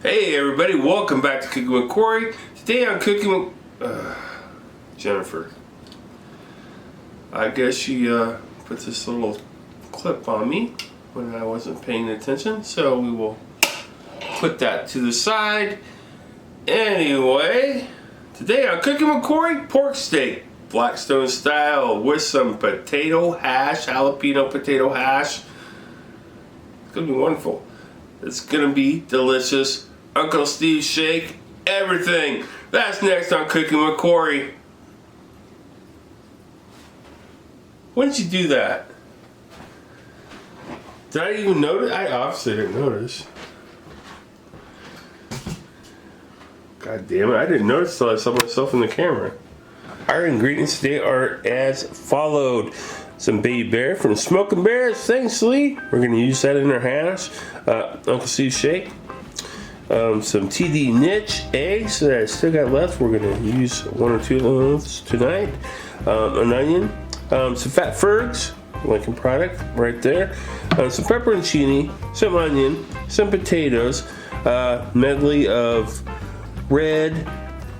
Hey everybody, welcome back to Cooking with Corey. Today I'm cooking with Jennifer. I guess she put this little clip on me when I wasn't paying attention, so we will put that to the side. Anyway, today I'm cooking with Corey pork steak, Blackstone style, with some potato hash, jalapeno potato hash. It's gonna be wonderful. It's gonna be delicious. Uncle Steve shake, everything. That's next on Cooking with Corey. When did you do that? Did I even notice? I obviously didn't notice. God damn it, I didn't notice until I saw myself in the camera. Our ingredients today are as followed. Some baby bear from Smoking Bears, thanks Lee. We're gonna use that in our hash. Uncle Steve shake. Some TD niche eggs that I still got left. We're gonna use 1 or 2 of those tonight. An onion, some fat fergs, Lincoln product right there. Some pepperoncini, some onion, some potatoes, medley of red,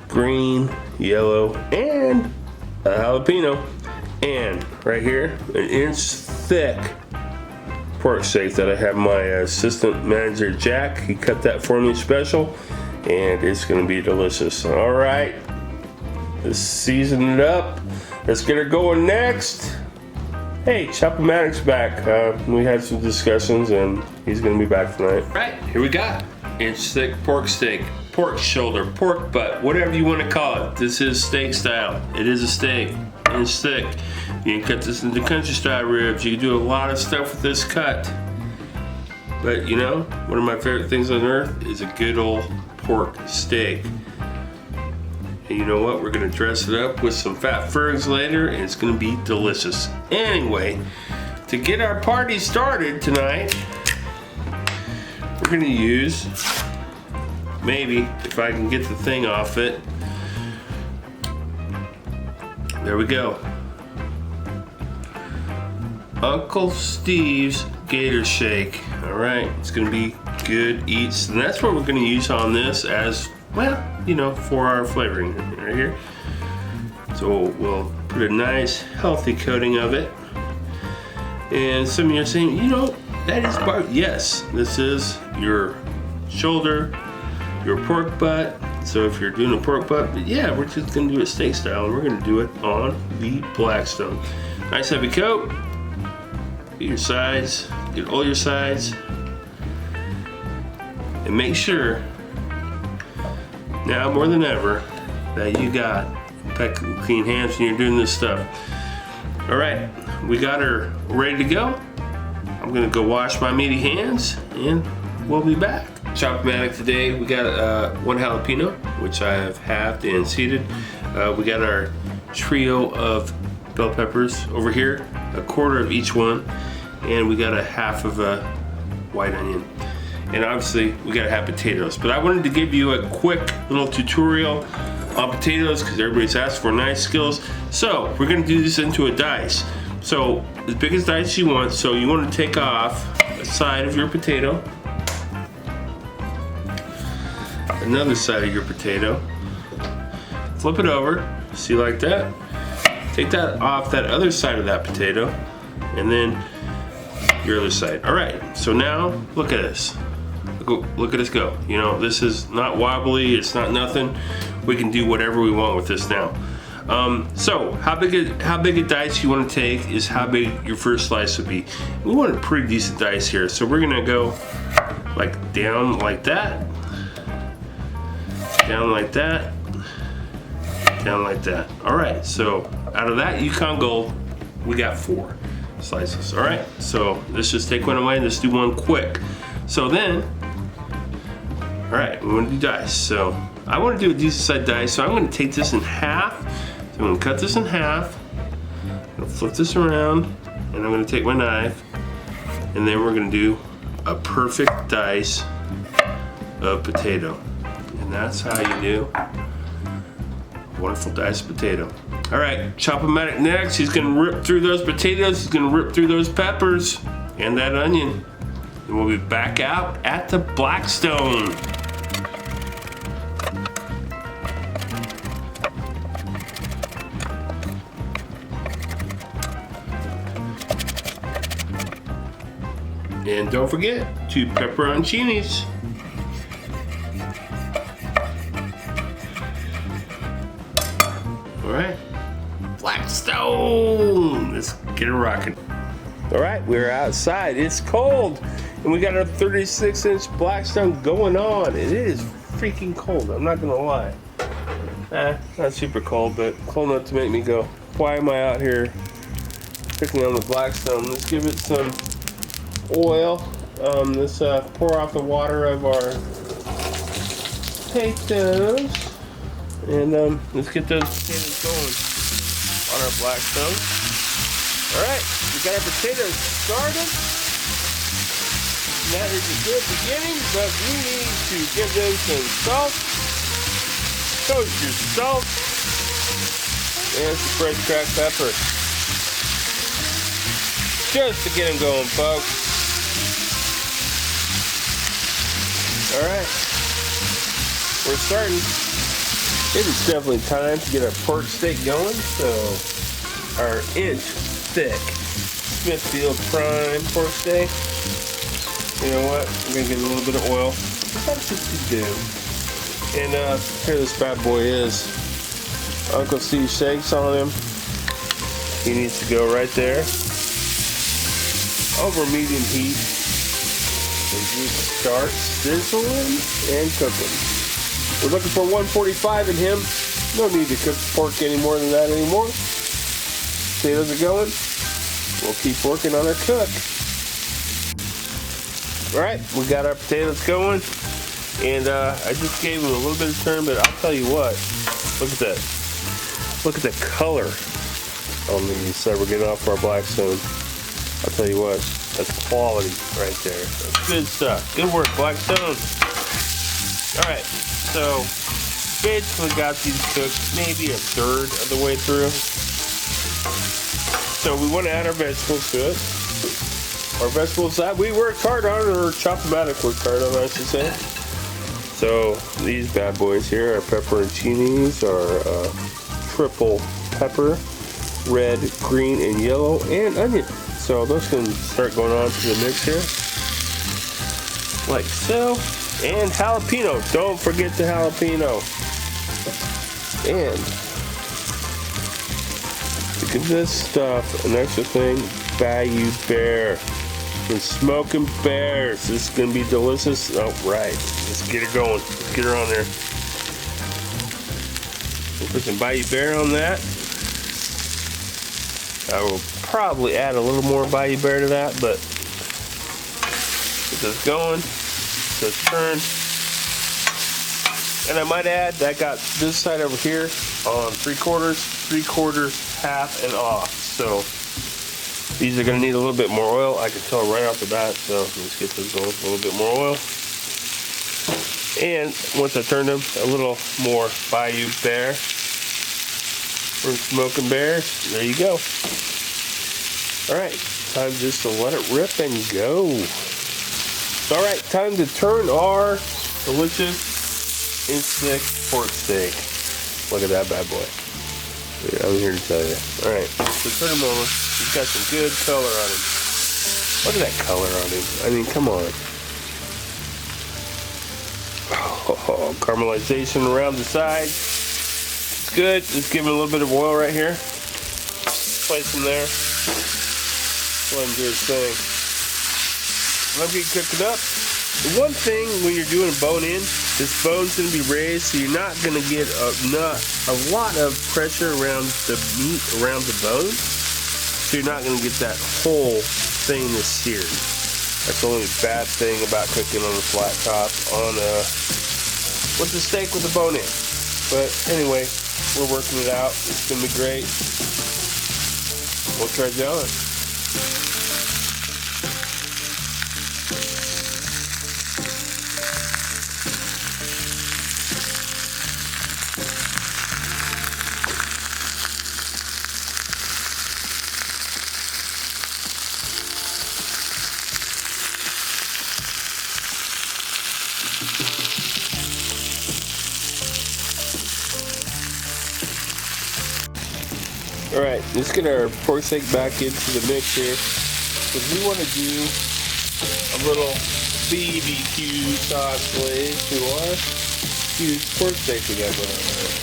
green, yellow, and a jalapeno. And right here, an inch thick pork steak that I have my assistant manager Jack. He cut that for me special, and it's gonna be delicious. All right, let's season it up. Let's get her going next. Hey, Chop-O-Matic's back. We had some discussions, and he's gonna be back tonight. Right, here we got inch thick pork steak, pork shoulder, pork butt, whatever you want to call it. This is steak style. It is a steak, inch thick. You can cut this into country style ribs. You can do a lot of stuff with this cut. But you know, one of my favorite things on earth is a good old pork steak. And you know what? We're gonna dress it up with some fat fergs later, and it's gonna be delicious. Anyway, to get our party started tonight, we're gonna use, maybe, if I can get the thing off it. There we go. Uncle Steve's Gator Shake. Alright, it's gonna be good eats. And that's what we're gonna use on this as, well, you know, for our flavoring right here. So we'll put a nice healthy coating of it. And some of you are saying, you know, that is part, yes, this is your shoulder, your pork butt. So if you're doing a pork butt, but yeah, we're just gonna do it steak style, and we're gonna do it on the Blackstone. Nice heavy coat. Get your sides, get all your sides, and make sure, now more than ever, that you got clean hands when you're doing this stuff. All right, we got her ready to go. I'm gonna go wash my meaty hands, and we'll be back. Chop-O-Matic today, we got 1 jalapeno, which I have halved and seeded. We got our trio of bell peppers over here, 1/4 of each one, and we got a 1/2 of a white onion. And obviously, we gotta have potatoes. But I wanted to give you a quick little tutorial on potatoes because everybody's asked for nice skills. So we're gonna do this into a dice. So as big as dice you want. So you want to take off a side of your potato, another side of your potato, flip it over, see, like that. Take that off that other side of that potato, and then your other side. All right, so now look at this. Look at us go. You know, this is not wobbly, it's not nothing. We can do whatever we want with this now. So how big a dice you want to take is how big your first slice would be. We want a pretty decent dice here, so we're gonna go like down like that, down like that, down like that. All right, so out of that Yukon Gold, we got 4 slices. All right, so let's just take one away and let's do one quick. So then, all right, we want to do dice. So I want to do a decent sized dice, so I'm going to take this in half. So I'm going to cut this in half. I'm going to flip this around, and I'm going to take my knife, and then we're going to do a perfect dice of potato. And that's how you do a wonderful diced potato. All right, Chop-O-Matic next. He's gonna rip through those potatoes. He's gonna rip through those peppers and that onion. And we'll be back out at the Blackstone. And don't forget, 2 pepperoncinis. Alright. Blackstone! Let's get it rocking. Alright, we're outside. It's cold. And we got our 36-inch Blackstone going on. It is freaking cold, I'm not gonna lie. Not super cold, but cold enough to make me go, why am I out here picking on the Blackstone? Let's give it some oil. Let's pour off the water of our potatoes. And let's get those potatoes going on our Blackstone. Alright, we got our potatoes started. That is a good beginning, but we need to give them some salt. Toast your salt. And some fresh cracked pepper. Just to get them going, folks. Alright. We're starting. It is definitely time to get our pork steak going. So, our inch thick Smithfield prime pork steak. You know what? I'm going to get a little bit of oil. That's just to do. And here this bad boy is. Uncle Steve shakes on him. He needs to go right there. Over medium heat. And just start sizzling and cooking. We're looking for 145 in him. No need to cook pork any more than that anymore. Potatoes are going. We'll keep working on our cook. Alright, we got our potatoes going. And I just gave them a little bit of turn, but I'll tell you what. Look at that. Look at the color on these that we're getting off our Blackstone. I'll tell you what. That's quality right there. That's good stuff. Good work, Blackstone. Alright, so basically got these cooked maybe a third of the way through. So we want to add our vegetables to it. Our vegetables that we worked hard on, or Chop-O-Matic worked hard on, I should say. So these bad boys here are pepperoncinis, are triple pepper, red, green, and yellow, and onion. So those can start going on to the mix here, like so. And jalapeno. Don't forget the jalapeno. And to give this stuff an extra thing, Bayou Bear. And smoking bears. This is gonna be delicious. All right, let's get her going. Let's get her on there. We'll put some Bayou Bear on that. I will probably add a little more Bayou Bear to that, but get this going. Let's turn. And I might add, I got this side over here on 3/4, half, and off. So these are going to need a little bit more oil. I can tell right off the bat. So let's get this going. A little bit more oil. And once I turn them, a little more Bayou Bear. We're smoking bears. There you go. Alright, time just to let it rip and go. Alright, time to turn our delicious inch-thick pork steak. Look at that bad boy. I'm here to tell you. Alright, so turn him over. He's got some good color on him. Look at that color on him. I mean, come on. Oh, caramelization around the side. It's good. Just give him a little bit of oil right here. Place him there. Let him do his thing. Let him get cooked up. The one thing when you're doing a bone in, this bone's going to be raised, so you're not going to get a lot of pressure around the meat, around the bone. So you're not going to get that whole thing that's seared. That's the only bad thing about cooking on a flat top on with the steak with the bone in. But anyway, we're working it out. It's going to be great. We'll try going. Alright, let's get our pork steak back into the mix here. Because we want to do a little BBQ sauce glaze to our huge pork steak we got going on there.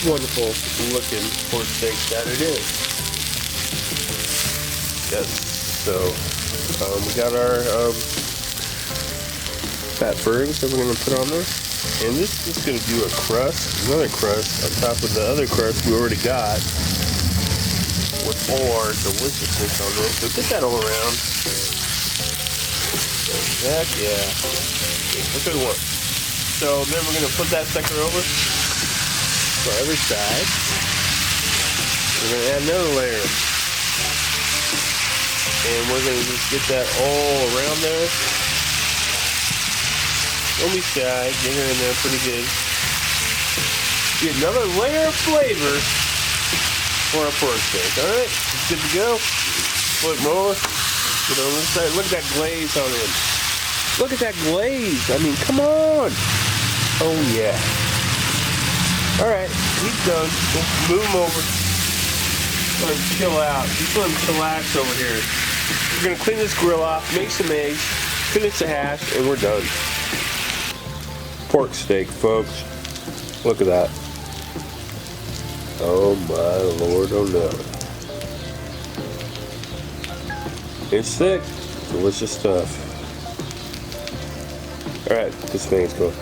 Wonderful looking pork steak that it is. Yes, so we got our fat burns that we're going to put on there. And this is going to do a crust, another crust on top of the other crust we already got with all our deliciousness on this. So get that all around. Heck yeah. That's what we want. So then we're going to put that sucker over for every side. We're going to add another layer. And we're going to just get that all around there. Don't be shy, get her in there pretty good. Get another layer of flavor for our pork steak. Alright, it's good to go. Flip more. Get on this side. Look at that glaze on it. Look at that glaze. I mean, come on. Oh yeah. Alright, he's done. We'll move him over. Let him chill out. Just let him chillax over here. We're gonna clean this grill off, make some eggs, finish the hash, and we're done. Pork steak, folks. Look at that. Oh my Lord, oh no. It's thick, delicious stuff. Alright, get some eggs going.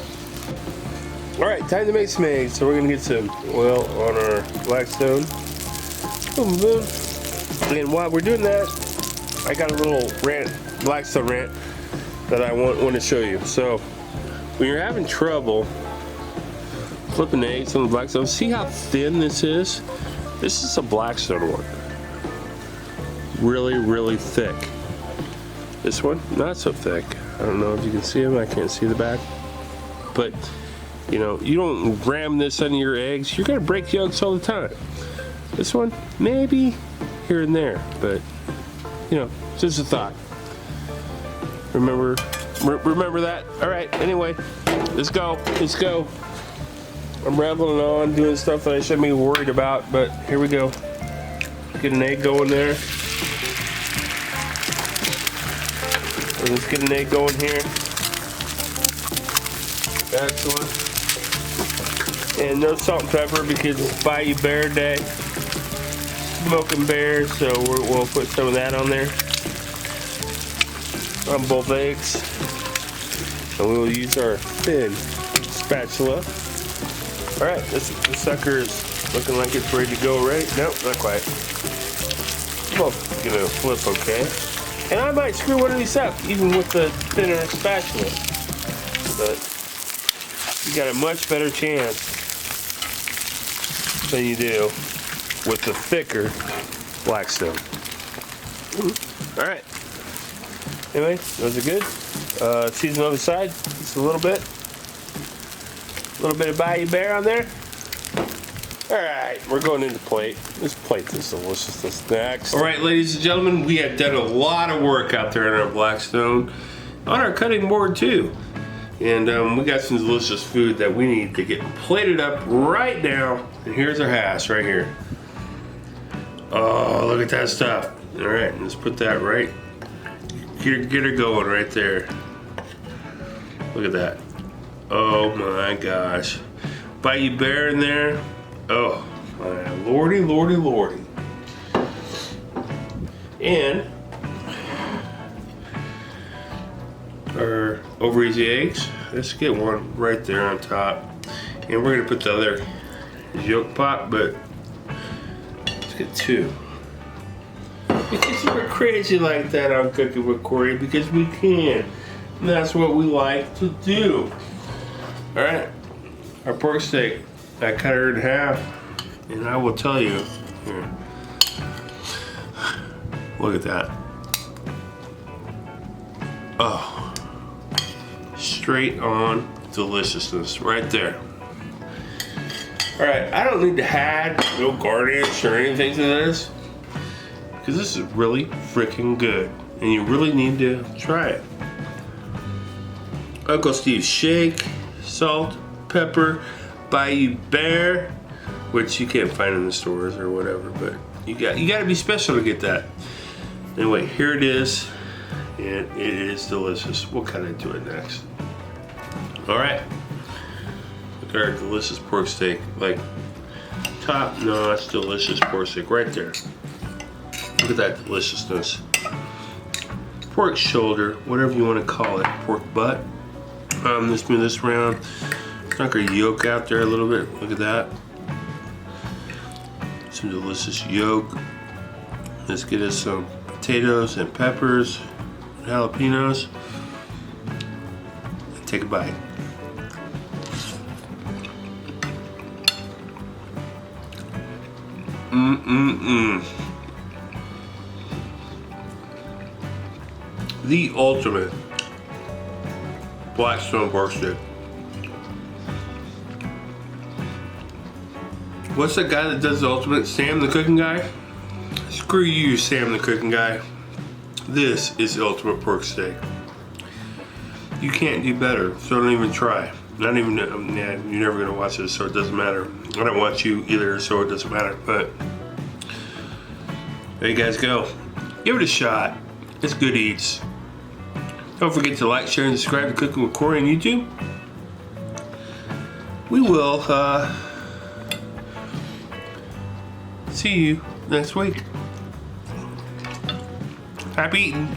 Alright, time to make some eggs. So we're gonna get some oil on our Blackstone. Boom, boom. And while we're doing that, I got a little Blackstone rant that I want to show you. So when you're having trouble flipping eggs on the Blackstone, see how thin this is? This is a Blackstone one. Really, really thick. This one, not so thick. I don't know if you can see them. I can't see the back. But, you know, you don't ram this into your eggs. You're going to break yolks all the time. This one, maybe here and there. But, you know, just a thought. Remember that? Alright, anyway, let's go. I'm rambling on, doing stuff that I shouldn't be worried about, but here we go. Get an egg going there. Let's get an egg going here. Excellent. And no salt and pepper because it's Bayou Bear Day. Smoking bear, so we'll put some of that on there. On both eggs. And we will use our thin spatula. Alright, this sucker is looking like it's ready to go already. Nope, not quite. Well, gonna flip okay. And I might screw one of these up, even with the thinner spatula. But you got a much better chance than you do with the thicker Blackstone. Alright. Anyway, those are good. Season on the side, just a little bit. A little bit of Bayou Bear on there. Alright, we're going into plate. Let's plate this deliciousness next. Alright, ladies and gentlemen, we have done a lot of work out there on our Blackstone. On our cutting board too. And we got some delicious food that we need to get plated up right now. And here's our hash right here. Oh, look at that stuff. Alright, let's put that right. Get her going right there. Look at that. Oh my gosh. Bayou Bear in there. Oh my lordy, lordy, lordy. And our over easy eggs. Let's get one right there on top. And we're gonna put the other yolk pot, but let's get two. Because we're crazy like that on Cooking with Corey, because we can. And that's what we like to do. Alright, our pork steak, I cut her in half, and I will tell you, here, look at that. Oh, straight on deliciousness right there. Alright, I don't need to add no garnish or anything to this, because this is really freaking good, and you really need to try it. Uncle Steve's Shake, salt, pepper, Bayou Bear, which you can't find in the stores or whatever, but you got to be special to get that. Anyway, here it is, and it is delicious. We'll cut into it next. All right, look at our delicious pork steak. Like top notch delicious pork steak right there. Look at that deliciousness. Pork shoulder, whatever you want to call it, pork butt. Let's move this around. Knock our yolk out there a little bit. Look at that. Some delicious yolk. Let's get us some potatoes and peppers, and jalapenos. And take a bite. The ultimate Blackstone pork steak. What's the guy that does the ultimate? Sam the cooking guy? Screw you, Sam the cooking guy. This is the ultimate pork steak. You can't do better, so don't even try. Not even, yeah, you're never gonna watch this, so it doesn't matter. I don't watch you either, so it doesn't matter, but there you guys go. Give it a shot. It's good eats. Don't forget to like, share, and subscribe to Cooking with Corey on YouTube. We will see you next week. Happy eating.